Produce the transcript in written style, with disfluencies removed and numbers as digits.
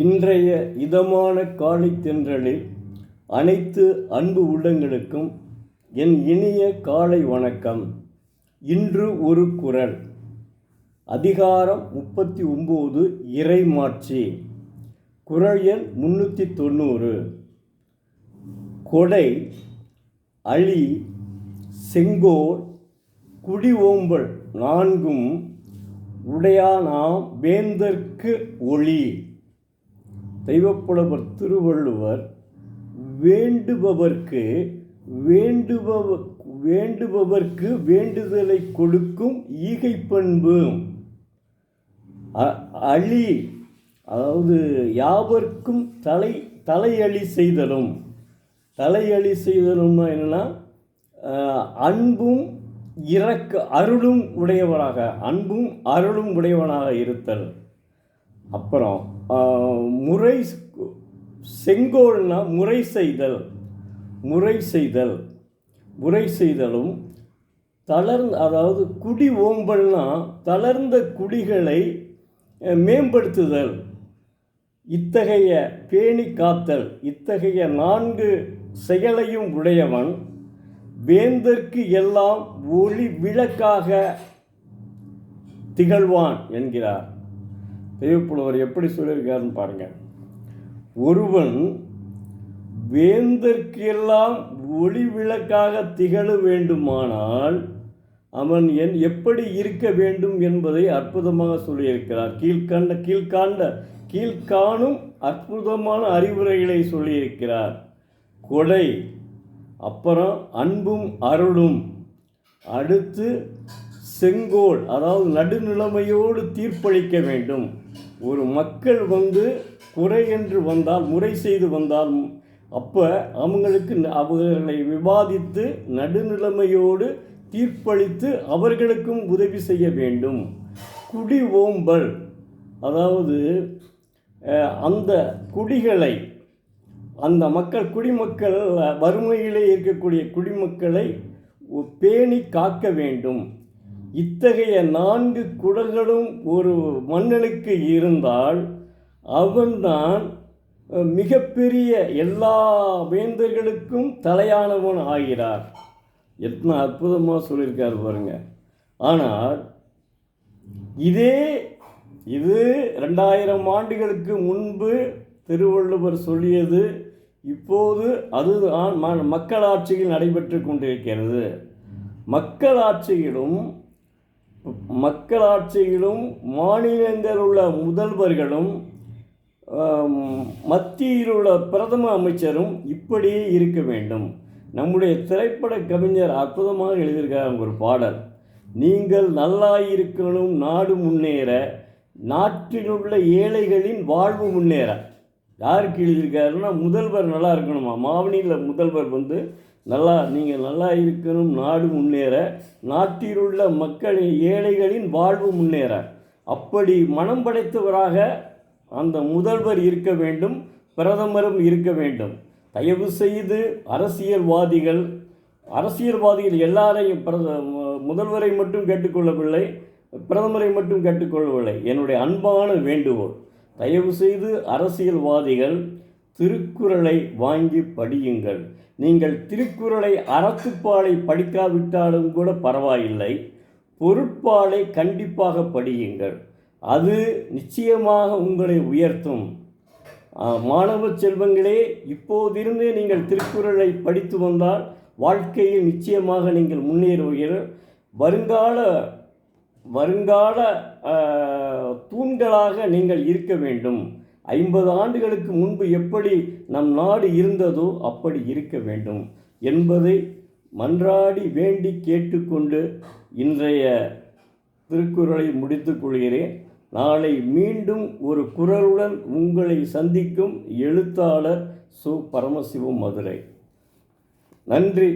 இன்றைய இதமான காலை தென்றலில் அனைத்து அன்பு உள்ளங்களுக்கும் என் இனிய காலை வணக்கம். இன்று ஒரு குறள். அதிகாரம் 39 இறைமாட்சி. குறள் எண் 390. கொடை, அழி, செங்கோல், குடி ஓம்பல் நான்கும் உடையானாம் வேந்தர்க்கு ஒளி. தெய்வப்புலவர் திருவள்ளுவர் வேண்டுபவர்க்கு வேண்டுதலை கொடுக்கும் ஈகை பண்பு. அழி, அதாவது யாவர்க்கும் தலையளி செய்தலும். தலையளி செய்தலும்னா என்னன்னா, அன்பும் அருளும் உடையவனாக இருத்தல். அப்புறம் செங்கோல்னா முறை செய்தலும். அதாவது குடி ஓம்பல்னா தளர்ந்த குடிகளை மேம்படுத்துதல். இத்தகைய பேணி காத்தல், இத்தகைய 4 செயலையும் உடையவன் வேந்தர்க்கு எல்லாம் ஒளி விளக்காக திகழ்வான் என்கிறார். தெய்வப்புலவர் எப்படி சொல்லியிருக்காருன்னு பாருங்க. ஒருவன் வேந்தர்க்கு எல்லாம் ஒளி விளக்காக திகழ வேண்டுமானால் அவன் எப்படி இருக்க வேண்டும் என்பதை அற்புதமாக சொல்லியிருக்கிறார். கீழ்காணும் அற்புதமான அறிவுரைகளை சொல்லியிருக்கிறார். கொடை, அப்புறம் அன்பும் அருளும், அடுத்து செங்கோல், அதாவது நடுநிலைமையோடு தீர்ப்பளிக்க வேண்டும். ஒரு மக்கள் குறை என்று வந்தால், முறை செய்து வந்தால், அப்போ அவர்களை விவாதித்து நடுநிலைமையோடு தீர்ப்பளித்து அவர்களுக்கும் உதவி செய்ய வேண்டும். குடி ஓம்பல், அதாவது அந்த குடிகளை, அந்த குடிமக்கள், வறுமையிலே இருக்கக்கூடிய குடிமக்களை பேணி காக்க வேண்டும். இத்தகைய 4 குடல்களும் ஒரு மன்னனுக்கு இருந்தால் அவன்தான் மிகப்பெரிய எல்லா வேந்தர்களுக்கும் தலையானவன் ஆகிறார். எத்தனை அற்புதமாக சொல்லியிருக்காரு பாருங்க. ஆனால் இது 2000 ஆண்டுகளுக்கு முன்பு திருவள்ளுவர் சொல்லியது. இப்போது அதுதான் மக்களாட்சியில் நடைபெற்று கொண்டிருக்கிறது. மக்களாட்சியிலும் மாநிலங்களில் உள்ள முதல்வர்களும் மத்தியில் உள்ள பிரதம அமைச்சரும் இப்படியே இருக்க வேண்டும். நம்முடைய திரைப்பட கவிஞர் அற்புதமாக எழுதியிருக்கார் ஒரு பாடல். நீங்கள் நல்லாயிருக்கணும், நாடு முன்னேற, நாட்டிலுள்ள ஏழைகளின் வாழ்வு முன்னேற. யாருக்கு எழுதியிருக்காருன்னா, முதல்வர் நல்லா இருக்கணுமா, மாநில முதல்வர் நீங்கள் நல்லா இருக்கணும், நாடு முன்னேற, நாட்டிலுள்ள ஏழைகளின் வாழ்வு முன்னேற. அப்படி மனம் படைத்தவராக அந்த முதல்வர் இருக்க வேண்டும், பிரதமரும் இருக்க வேண்டும். தயவு செய்து அரசியல்வாதிகள் எல்லாரையும், முதல்வரை மட்டும் கேட்டுக்கொள்ளவில்லை, பிரதமரை மட்டும் கேட்டுக்கொள்ளவில்லை. என்னுடைய அன்பான வேண்டுகோள், தயவு செய்து அரசியல்வாதிகள் திருக்குறளை வாங்கி படியுங்கள். நீங்கள் திருக்குறளை அறத்துப்பாலை படிக்காவிட்டாலும் கூட பரவாயில்லை, பொருட்பாலை கண்டிப்பாக படியுங்கள். அது நிச்சயமாக உங்களை உயர்த்தும். மாணவ செல்வங்களே, இப்போதிருந்தே நீங்கள் திருக்குறளை படித்து வந்தால் வாழ்க்கையில் நிச்சயமாக நீங்கள் முன்னேறுவீர்கள். வருங்கால தூண்களாக நீங்கள் இருக்க வேண்டும். 50 ஆண்டுகளுக்கு முன்பு எப்படி நம் நாடு இருந்ததோ அப்படி இருக்க வேண்டும் என்பதை மன்றாடி வேண்டி கேட்டுக்கொண்டு இன்றைய திருக்குறளை முடித்துக் கொள்கிறேன். நாளை மீண்டும் ஒரு குறளுடன் உங்களை சந்திக்கும் எழுத்தாளர் சு. பரமசிவம், மதுரை. நன்றி.